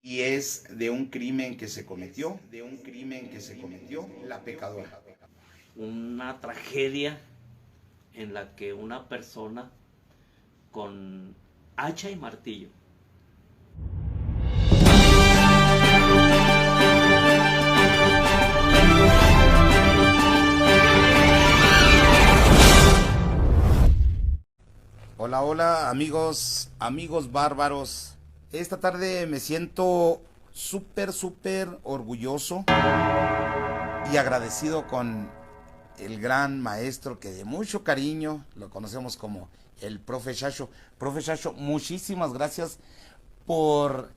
y es de un crimen que se cometió, la pecadora. Una tragedia en la que una persona con hacha y martillo Hola, hola amigos, amigos bárbaros. Esta tarde me siento súper orgulloso y agradecido con el gran maestro que de mucho cariño lo conocemos como el profe Chacho. Profe Chacho, muchísimas gracias por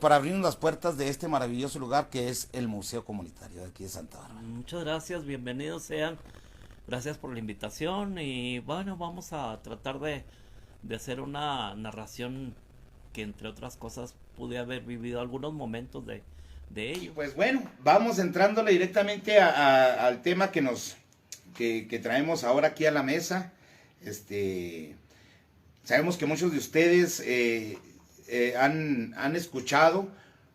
por abrirnos las puertas de este maravilloso lugar que es el Museo Comunitario de aquí de Santa Bárbara. Muchas gracias, bienvenidos sean. Gracias por la invitación y bueno, vamos a tratar de hacer una narración que entre otras cosas pude haber vivido algunos momentos de ello. Pues bueno, vamos entrándole directamente al tema que traemos ahora aquí a la mesa. Sabemos que muchos de ustedes han escuchado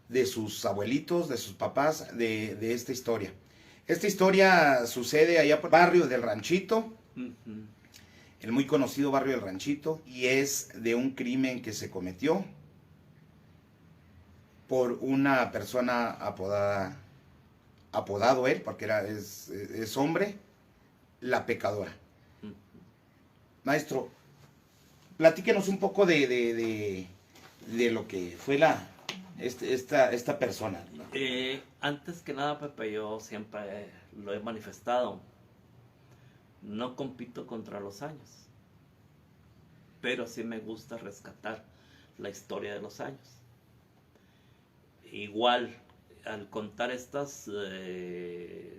de sus abuelitos, de sus papás, de esta historia. Esta historia sucede allá por el barrio del Ranchito, el muy conocido barrio del Ranchito, y es de un crimen que se cometió por una persona apodado él, porque es hombre, la pecadora. Maestro, platíquenos un poco de lo que fue esta persona. Antes que nada, Pepe, yo siempre lo he manifestado. No compito contra los años, pero sí me gusta rescatar la historia de los años. Igual, al contar estas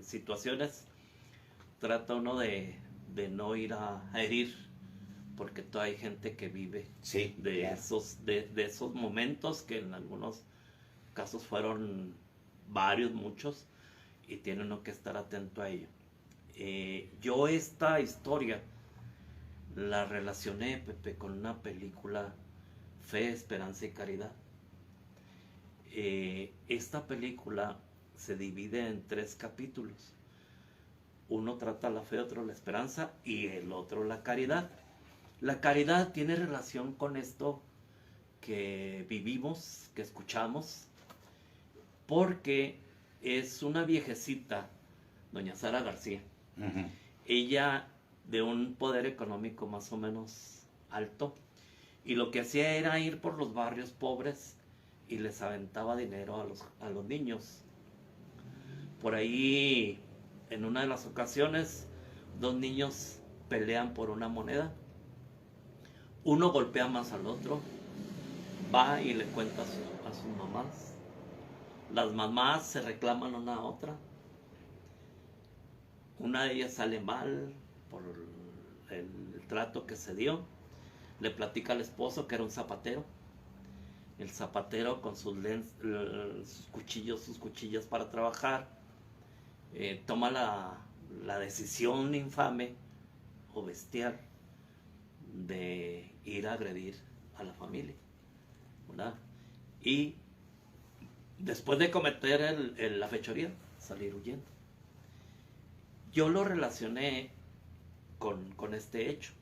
situaciones, trata uno de no ir a herir, porque todavía hay gente que vive Sí, de, claro. de esos momentos que en algunos casos fueron varios, muchos, y tiene uno que estar atento a ello. Yo esta historia la relacioné, Pepe, con una película, Fe, Esperanza y Caridad. Esta película se divide en 3 capítulos. Uno trata la fe, otro la esperanza y el otro la caridad. La caridad tiene relación con esto que vivimos, que escuchamos, porque es una viejecita, doña Sara García. Uh-huh. Ella de un poder económico más o menos alto, y lo que hacía era ir por los barrios pobres y les aventaba dinero a los niños. Por ahí, en una de las ocasiones, 2 niños pelean por una moneda. Uno golpea más al otro, va y le cuenta a sus mamás. Las mamás se reclaman una a otra. Una de ellas sale mal por el trato que se dio. Le platica al esposo que era un zapatero. El zapatero con sus cuchillos, sus cuchillas para trabajar, toma la decisión infame o bestial de ir a agredir a la familia, ¿verdad? Y después de cometer la fechoría, salir huyendo. Yo lo relacioné con este hecho,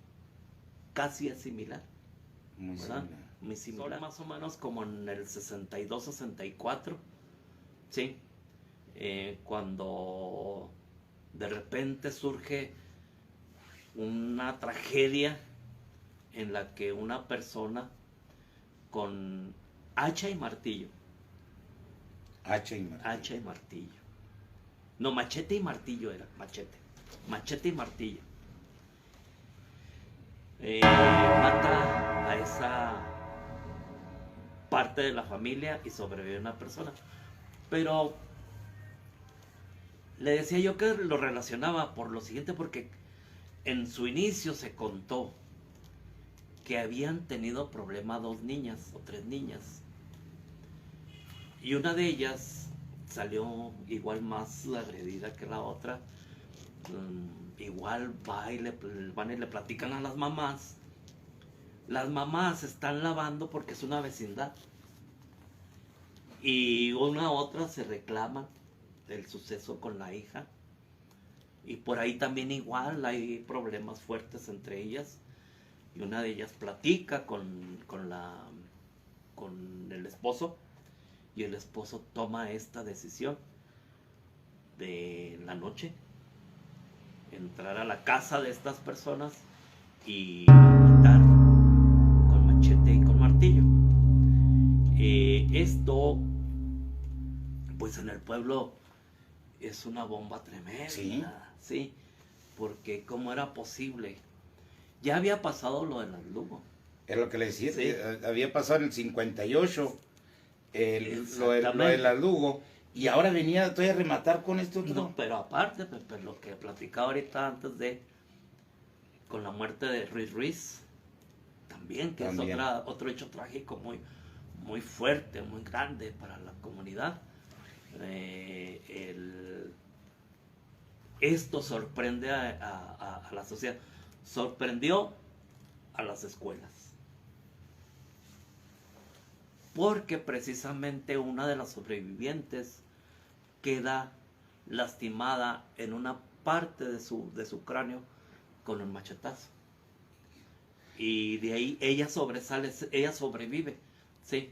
casi es similar, Muy ¿verdad? similar. Muy similar. Son más o menos como en el 62, 64, ¿sí? Cuando de repente surge una tragedia en la que una persona con hacha y martillo. Hacha y martillo. Hacha y martillo. No, machete y martillo era, machete. Machete y martillo. Mata a esa parte de la familia y sobrevive una persona. Pero le decía yo que lo relacionaba por lo siguiente, porque en su inicio se contó que habían tenido problema 2 niñas o 3 niñas, y una de ellas salió igual más agredida que la otra. Igual van y le platican a las mamás. Las mamás están lavando porque es una vecindad. Y una u otra se reclaman del suceso con la hija. Y por ahí también igual hay problemas fuertes entre ellas. Y una de ellas platica con el esposo. Y el esposo toma esta decisión de la noche. Entrar a la casa de estas personas y matar con machete y con martillo. Esto, pues en el pueblo es una bomba tremenda. Sí. Sí, porque cómo era posible. Ya había pasado lo de las Lugo. Es lo que le decía, Sí. había pasado en el 58 lo de Exactamente. la Lugo, y ahora venía todavía a rematar con esto otro. No, pero aparte, Pepe, lo que platicaba ahorita antes con la muerte de Ruiz, también, que También. es otro hecho trágico muy, muy fuerte, muy grande para la comunidad. Esto sorprende a la sociedad, sorprendió a las escuelas, porque precisamente una de las sobrevivientes queda lastimada en una parte de su cráneo con un machetazo. Y de ahí ella sobrevive, ¿sí?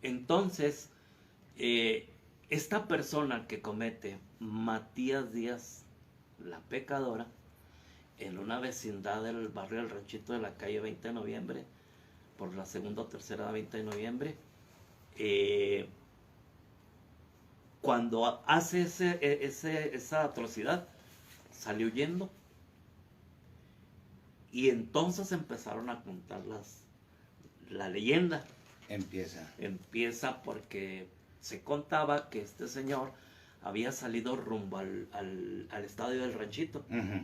Entonces, esta persona que comete, Matías Díaz, la pecadora, en una vecindad del barrio del Ranchito de la calle 20 de noviembre, por la segunda o tercera 20 de noviembre, cuando hace esa atrocidad, sale huyendo. Y entonces empezaron a contar la leyenda. Empieza porque se contaba que este señor había salido rumbo al estadio del Ranchito. Uh-huh.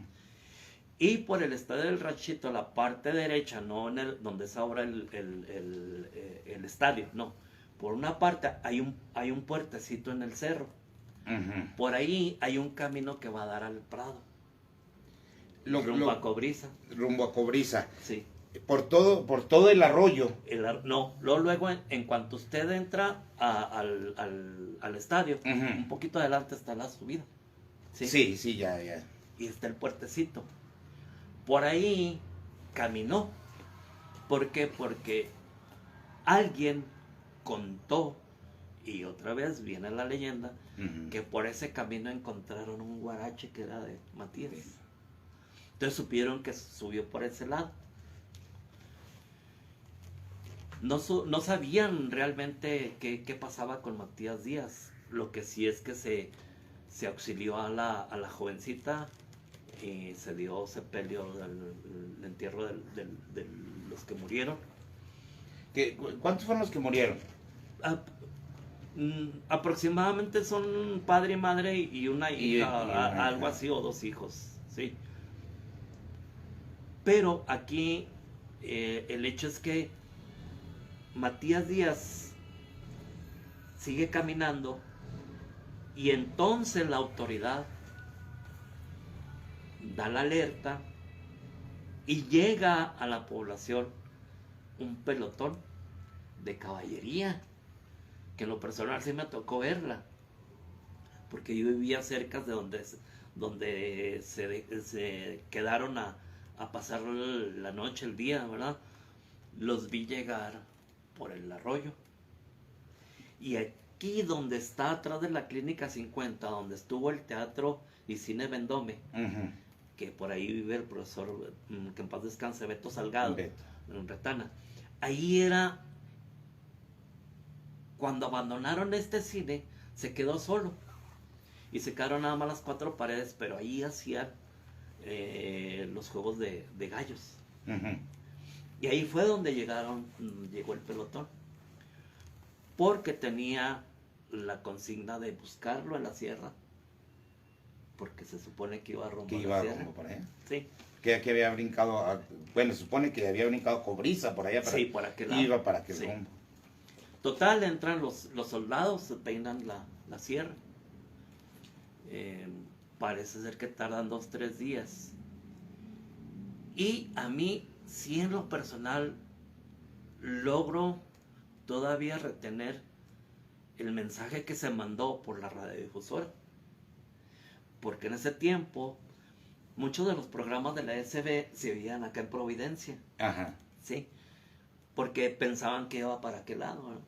Y por el estadio del Ranchito, la parte derecha, no en donde es ahora el estadio, no. Por una parte hay un puertecito en el cerro. Uh-huh. Por ahí hay un camino que va a dar al Prado. Rumbo a Cobriza. Rumbo a Cobriza. Sí. Por todo el arroyo. Luego en cuanto usted entra al estadio, Uh-huh. un poquito adelante está la subida. Sí, ya. Y está el puertecito. Por ahí caminó. ¿Por qué? Porque alguien contó, y otra vez viene la leyenda, Uh-huh. que por ese camino encontraron un guarache que era de Matías. Entonces supieron que subió por ese lado. No sabían realmente qué pasaba con Matías Díaz. Lo que sí es que se auxilió a la jovencita y se dio sepelio del entierro de los que murieron. ¿Cuántos fueron los que murieron? Aproximadamente son padre y madre y una hija, algo hija. así, o dos hijos, sí. Pero aquí el hecho es que Matías Díaz sigue caminando y entonces la autoridad da la alerta y llega a la población un pelotón de caballería, que en lo personal sí me tocó verla, porque yo vivía cerca de donde se quedaron a pasar la noche, el día, ¿verdad? Los vi llegar por el arroyo. Y aquí donde está atrás de la Clínica 50, donde estuvo el Teatro y Cine Vendome, Uh-huh. que por ahí vive el profesor, que en paz descanse, Beto Salgado, en Retana. Ahí era, cuando abandonaron este cine, se quedó solo. Y se quedaron nada más las cuatro paredes, pero ahí hacían los juegos de gallos. Uh-huh. Y ahí fue donde llegó el pelotón. Porque tenía la consigna de buscarlo en la sierra. Porque se supone que iba rumbo Que a iba la sierra. como por allá. Sí. Que había brincado, bueno, se supone que había brincado Cobriza por allá. Sí, por aquel lado. Iba para aquel Sí. rumbo. Total, entran los soldados, se peinan la sierra. Parece ser que tardan 2-3 días. Y a mí, sí, en lo personal, logro todavía retener el mensaje que se mandó por la radiodifusora. Porque en ese tiempo muchos de los programas de la SB se veían acá en Providencia. Ajá. Sí, porque pensaban que iba para aquel lado, ¿no?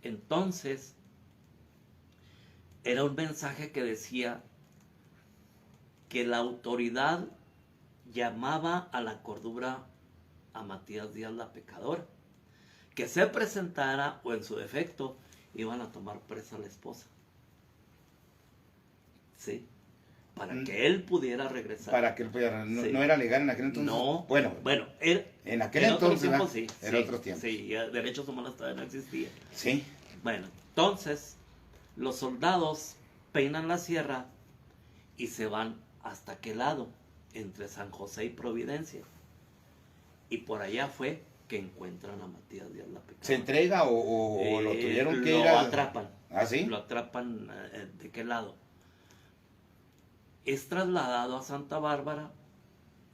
Entonces, era un mensaje que decía que la autoridad llamaba a la cordura a Matías Díaz la pecadora, que se presentara o en su defecto iban a tomar presa a la esposa. Sí, para que él pudiera regresar. Para que él pudiera, Sí. no era legal en aquel entonces. No, Bueno, en aquel otro entonces, tiempo ¿verdad? sí. Era otro tiempo. Sí, ya derechos humanos todavía no existían. Sí. Bueno, entonces los soldados peinan la sierra y se van hasta aquel lado, entre San José y Providencia. Y por allá fue que encuentran a Matías Díaz la Pecadora. ¿Se entrega o lo tuvieron que lo ir a...? atrapan. ¿Ah, sí? Lo atrapan, ¿de qué lado? Es trasladado a Santa Bárbara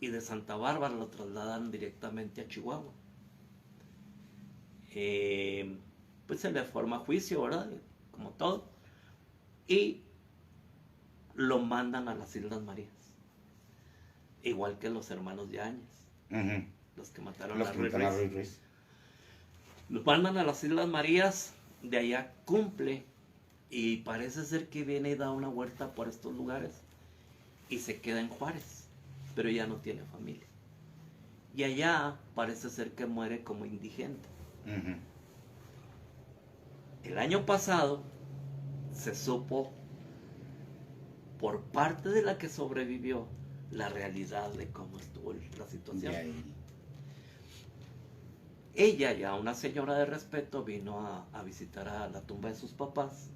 y de Santa Bárbara lo trasladan directamente a Chihuahua. Pues se le forma juicio, ¿verdad? Como todo. Y lo mandan a las Islas Marías. Igual que los hermanos Yáñez, Ujú. los que mataron Los a que Ruiz mataron a Ruiz. Ruiz Ruiz. Los mandan a las Islas Marías, de allá cumple y parece ser que viene y da una vuelta por estos lugares y se queda en Juárez, pero ya no tiene familia. Y allá parece ser que muere como indigente. Ujú. El año pasado se supo por parte de la que sobrevivió la realidad de cómo estuvo la situación. De ahí. Ella, ya una señora de respeto, vino a visitar a la tumba de sus papás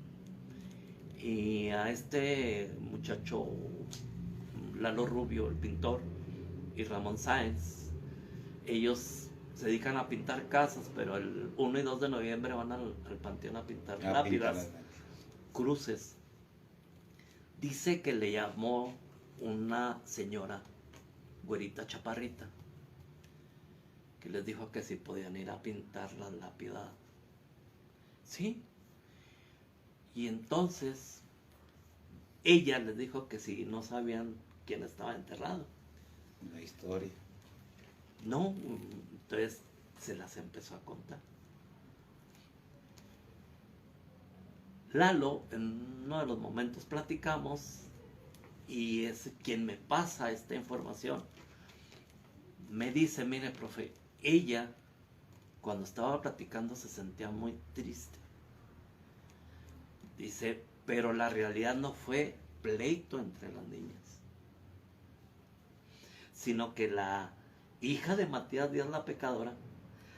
y a este muchacho Lalo Rubio, el pintor, y Ramón Sáenz, ellos se dedican a pintar casas, pero el 1 y 2 de noviembre van al panteón a pintar lápidas, cruces. Dice que le llamó una señora, güerita chaparrita, que les dijo que si podían ir a pintar las lápidas. Sí. Y entonces ella les dijo que si no sabían quién estaba enterrado. La historia. No, entonces se las empezó a contar. Lalo, en uno de los momentos platicamos y es quien me pasa esta información. Me dice, mire, profe, ella cuando estaba platicando se sentía muy triste. Dice, pero la realidad no fue pleito entre las niñas, sino que la hija de Matías Díaz la Pecadora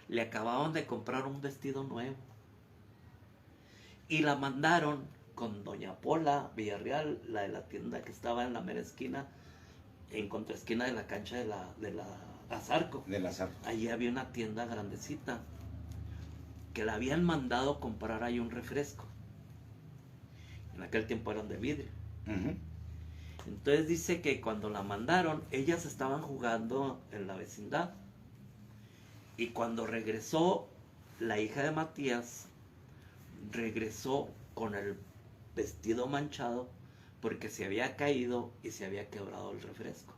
le acababan de comprar un vestido nuevo y la mandaron con doña Pola Villarreal, la de la tienda que estaba en la mera esquina, en contraesquina de la cancha de la Azarco. Del azar. Allí había una tienda grandecita que la habían mandado comprar ahí un refresco. En aquel tiempo eran de vidrio. Ujú. Entonces dice que cuando la mandaron, ellas estaban jugando en la vecindad. Y cuando regresó, la hija de Matías regresó con el vestido manchado porque se había caído y se había quebrado el refresco.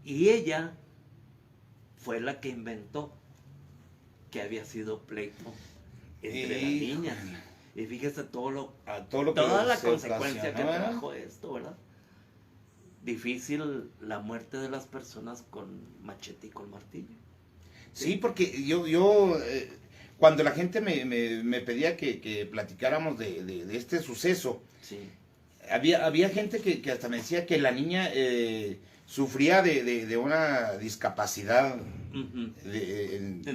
Y ella fue la que inventó que había sido pleito entre las niñas. Y fíjese toda la consecuencia que trajo esto, ¿verdad? Difícil la muerte de las personas con machete y con martillo. Sí, porque yo cuando la gente me pedía que platicáramos de este suceso, Sí. había gente que hasta me decía que la niña sufría de una discapacidad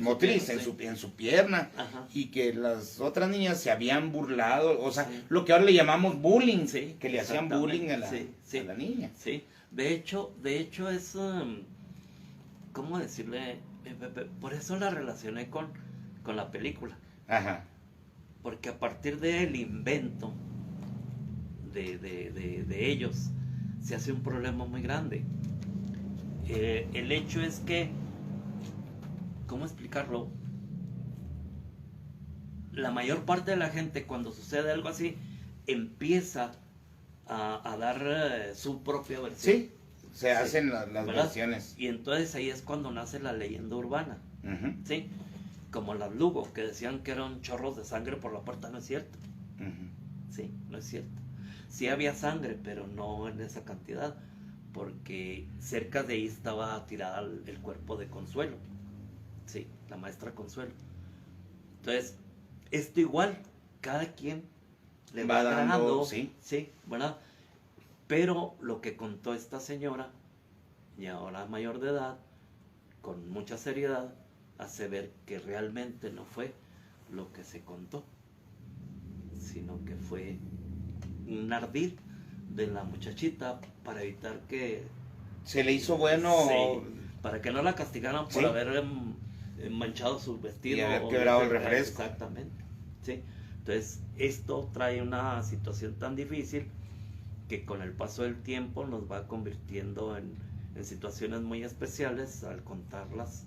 motriz en su pierna. Ajá. Y que las otras niñas se habían burlado, o sea, Sí. lo que ahora le llamamos bullying, Sí, que le hacían exactamente. bullying a Sí. a la niña. Sí, de hecho es, ¿cómo decirle? Por eso la relacioné con la película, Ajá. porque a partir del invento de ellos se hace un problema muy grande. El hecho es que, ¿cómo explicarlo? la mayor parte de la gente, cuando sucede algo así, empieza a dar su propia versión. Sí, se hacen las ¿verdad? versiones. Y entonces ahí es cuando nace la leyenda urbana, Ujú, ¿sí? Como las Lugo, que decían que eran chorros de sangre por la puerta, no es cierto, ujú. ¿sí? No es cierto. Sí había sangre, pero no en esa cantidad, porque cerca de ahí estaba tirada el cuerpo de Consuelo, ¿sí? La maestra Consuelo. Entonces, esto igual, cada quien le va dando, agregando, sí. sí, ¿verdad? Pero lo que contó esta señora, y ahora mayor de edad, con mucha seriedad, hace ver que realmente no fue lo que se contó, sino que fue un ardid de la muchachita para evitar que... Se le hizo bueno. Sí, para que no la castigaran por Sí. haber manchado su vestido. Y haber quebrado el refresco. Exactamente, ¿sí? Entonces, esto trae una situación tan difícil que con el paso del tiempo nos va convirtiendo en situaciones muy especiales al contarlas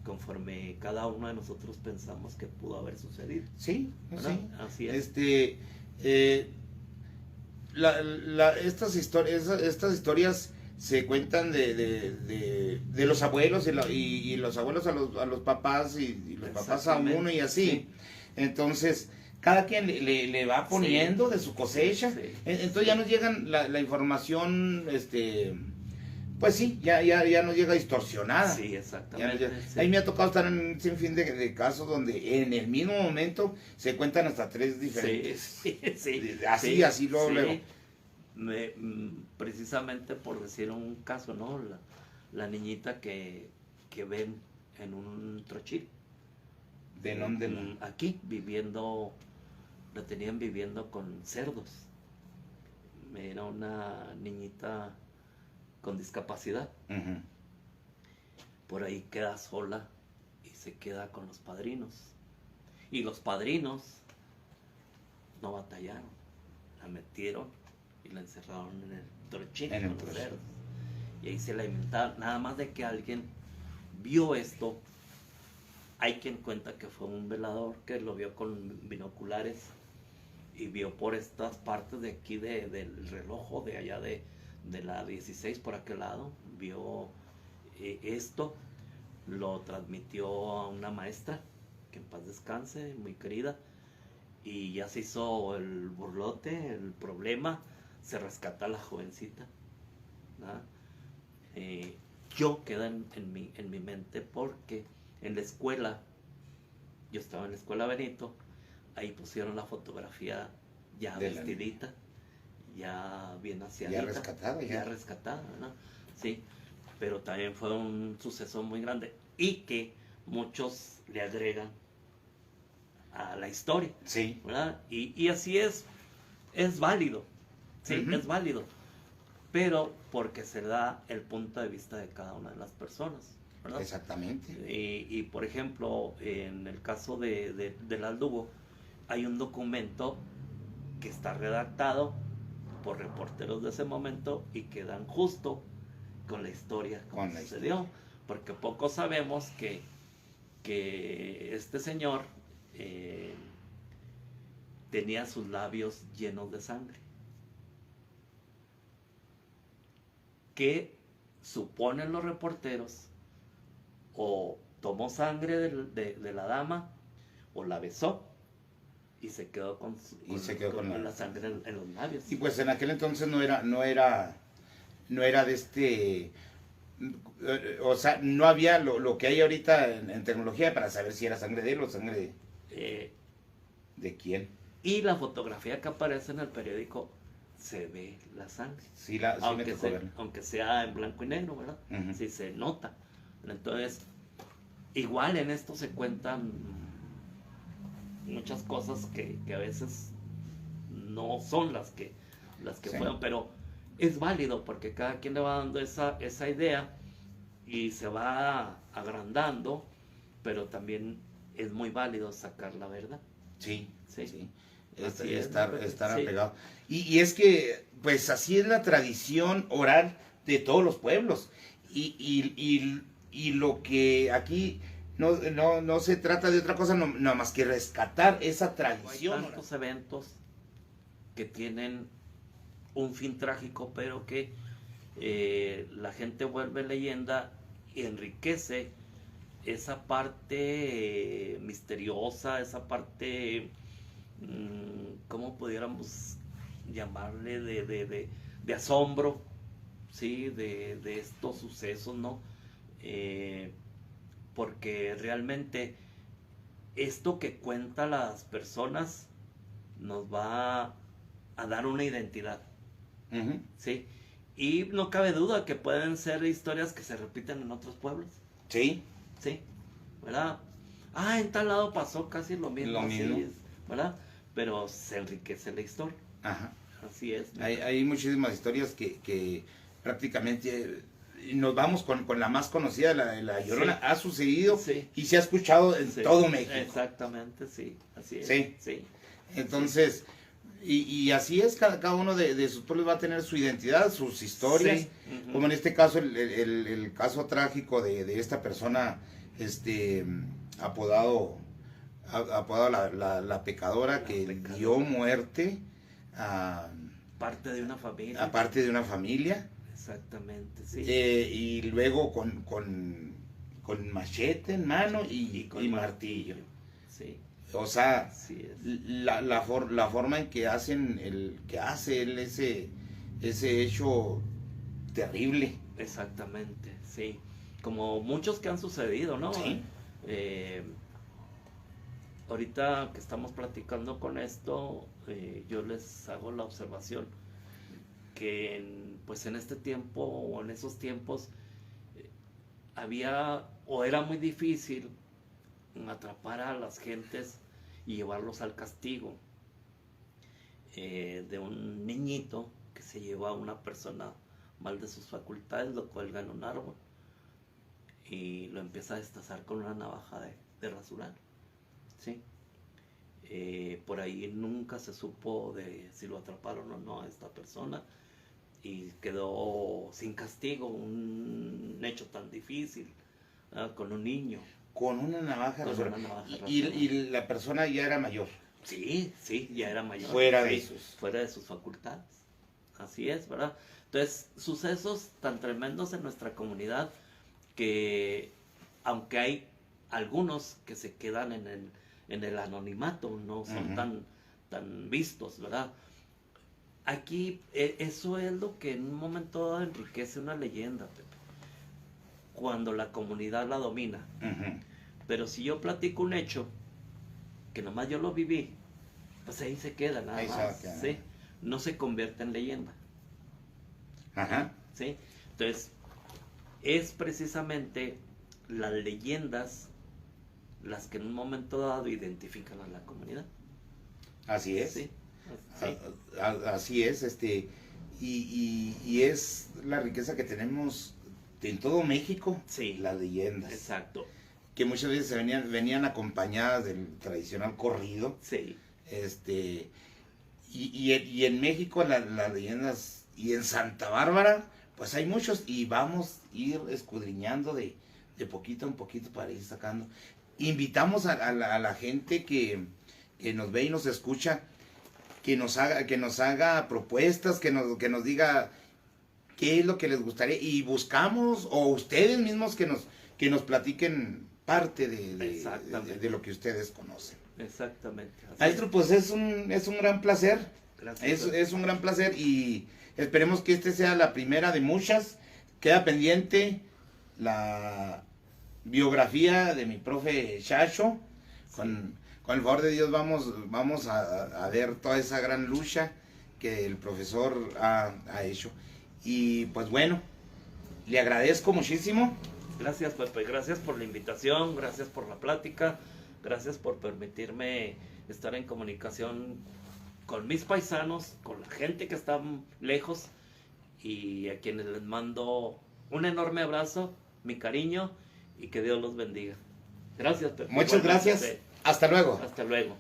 conforme cada uno de nosotros pensamos que pudo haber sucedido. Sí, ¿verdad? sí. Así es. Estas historias se cuentan de los abuelos y los abuelos a los papás y los papás a uno y así. Sí. Entonces, cada quien le va poniendo de su cosecha. Sí. Entonces ya nos llegan la información, pues sí, ya nos llega distorsionada. Sí, Ya exactamente. nos llega. Sí. Ahí me ha tocado estar en un sinfín de casos donde en el mismo momento se cuentan hasta 3 diferentes. Sí, sí, Así, sí, así luego, sí. luego. Precisamente por decir un caso, ¿no? La niñita que ven en un trochil. ¿De dónde no? Aquí, viviendo, la tenían viviendo con cerdos. Era una niñita con discapacidad. Ujú. Por ahí queda sola y se queda con los padrinos. Y los padrinos no batallaron, la metieron y la encerraron en el trochín En el con los trochín. cerdos. Y ahí se la inventaron. Nada más de que alguien vio esto, hay quien cuenta que fue un velador que lo vio con binoculares y vio por estas partes de aquí del reloj de allá de la 16 por aquel lado, vio esto, lo transmitió a una maestra, que en paz descanse, muy querida, y ya se hizo el burlote, el problema, se rescata a la jovencita, ¿verdad? Yo queda en mi mente porque en la escuela, yo estaba en la escuela Benito, ahí pusieron la fotografía ya De la vestidita, ya bien aseadita, Ya rescatada, ya. rescatada, ¿no? Sí, pero también fue un suceso muy grande y que muchos le agregan a la historia, Sí. ¿verdad? Y así es válido, sí, Ujú. es válido, pero porque se da el punto de vista de cada una de las personas, ¿verdad? Exactamente. Y por ejemplo, en el caso del Aldugo, hay un documento que está redactado por reporteros de ese momento y que dan justo con la historia como Con la sucedió, porque poco sabemos que este señor tenía sus labios llenos de sangre, que suponen los reporteros o tomó sangre de la dama o la besó y se quedó con la sangre en los labios. Y pues en aquel entonces no era de o sea, no había lo que hay ahorita en tecnología para saber si era sangre de él o sangre de quién. Y la fotografía que aparece en el periódico se ve la sangre. Sí, me tocó verla. Aunque sea en blanco y negro, ¿verdad? Ujú. Sí se nota. Entonces, igual en esto se cuentan muchas cosas que a veces no son las que Sí. fueron, pero es válido porque cada quien le va dando esa idea y se va agrandando, pero también es muy válido sacar la verdad. Sí, Sí. sí. Así es, Estar sí. apegado. Y es que, pues así es la tradición oral de todos los pueblos. Y lo que aquí no se trata de otra cosa, no más que rescatar esa Hay tradición. tantos eventos que tienen un fin trágico, pero que la gente vuelve leyenda y enriquece esa parte misteriosa, esa parte, ¿cómo pudiéramos llamarle? De asombro, ¿sí? De estos sucesos, ¿no? Porque realmente esto que cuentan las personas nos va a dar una identidad, Ujú. ¿sí? Y no cabe duda que pueden ser historias que se repiten en otros pueblos, Sí, ¿sí? ¿Verdad? Ah, en tal lado pasó casi lo mismo, Lo así mismo. es, ¿verdad? Pero se enriquece la historia, ajá. así es. Hay muchísimas historias que prácticamente nos vamos con la más conocida, la de La Llorona. Sí. Ha sucedido Sí. y se ha escuchado en Sí, todo México. exactamente, sí, así es. Sí. Sí. Entonces, y así es, cada uno de sus pueblos va a tener su identidad, sus historias. Sí, ujú. Como en este caso, el caso trágico de esta persona, apodado, apodado la pecadora, La que pecadora. dio muerte a Parte de una familia. parte de una familia. Exactamente, sí. Y luego con machete en mano y con martillo. Sí, O sea, así es. la forma en que hace él ese hecho terrible. Exactamente, sí. Como muchos que han sucedido, ¿no? Sí. Eh, Ahorita que estamos platicando con esto, yo les hago la observación que pues en este tiempo o en esos tiempos había o era muy difícil atrapar a las gentes y llevarlos al castigo de un niñito que se lleva a una persona mal de sus facultades, lo cuelga en un árbol y lo empieza a destazar con una navaja de rasurar, ¿sí? Por ahí nunca se supo de si lo atraparon o no a esta persona y quedó sin castigo, un hecho tan difícil, con un niño. Con una navaja Con rasurada. una navaja Y rasurada. la persona ya era mayor. Sí, sí, ya era mayor. Fuera de Sí, sus. fuera de sus facultades. Así es, ¿verdad? Entonces, sucesos tan tremendos en nuestra comunidad que, aunque hay algunos que se quedan en el anonimato, no son Ujú. tan vistos, ¿verdad? Aquí, eso es lo que en un momento dado enriquece una leyenda, Pepe, cuando la comunidad la domina. Ujú. Pero si yo platico un hecho, que nomás yo lo viví, pues ahí se queda nada Ahí se más, queda. ¿sí? No se convierte en leyenda, Ajá. ¿sí? Entonces, es precisamente las leyendas las que en un momento dado identifican a la comunidad. Así es. Sí, sí, Así es, y es la riqueza que tenemos en todo México, sí, las leyendas, exacto, que muchas veces venían acompañadas del tradicional corrido, sí, y en México las leyendas, y en Santa Bárbara, pues hay muchos, y vamos a ir escudriñando de poquito en poquito para ir sacando. Invitamos a la gente que nos ve y nos escucha, que nos haga propuestas, que nos diga qué es lo que les gustaría, y buscamos, o ustedes mismos que nos platiquen parte de lo que ustedes conocen. exactamente. Así Maestro, pues es un gran placer. Gracias. Es un gran placer, y esperemos que este sea la primera de muchas. Queda pendiente la biografía de mi profe Chacho. Con el favor de Dios vamos a ver toda esa gran lucha que el profesor ha hecho. Y pues bueno, le agradezco muchísimo. Gracias, Pepe, gracias por la invitación, gracias por la plática, gracias por permitirme estar en comunicación con mis paisanos, con la gente que está lejos, y a quienes les mando un enorme abrazo, mi cariño, y que Dios los bendiga. Gracias, Pepe. Muchas Igualmente, gracias. Pepe. Hasta luego. Hasta luego.